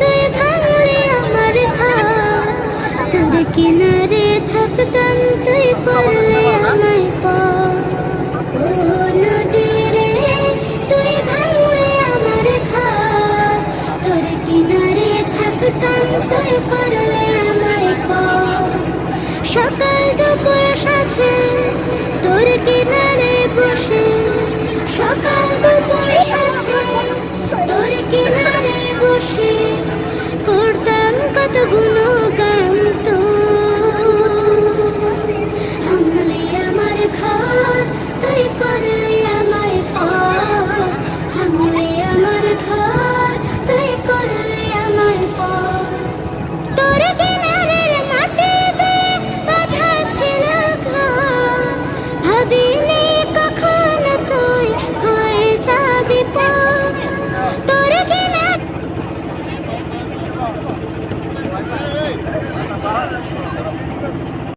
তুই ভাঙলি আমার ঘর, তোর কিনারে থাকতাম তুই করলে আমায় পর। ও নদী রে তুই ভাঙলি আমার ঘর, তোর কিনারে থাকতাম তুই করলে আমায় পর। সকাল দুপুর সাথে তোর কিনারে বসে, সকাল দুপুর সাথে তোর কিনারে বসে করতাম কত গুণগান তোর। ভাঙলি আমার ঘর তুই করলি আমায় পর, ভাঙলি আমার ঘর তুই করলি আমায় পর। তোর কিনারের মাটিতে বাঁধা ছিল ঘর, ভাবিনি কখনো তুই হয়ে যাবি পর। তোর কিনার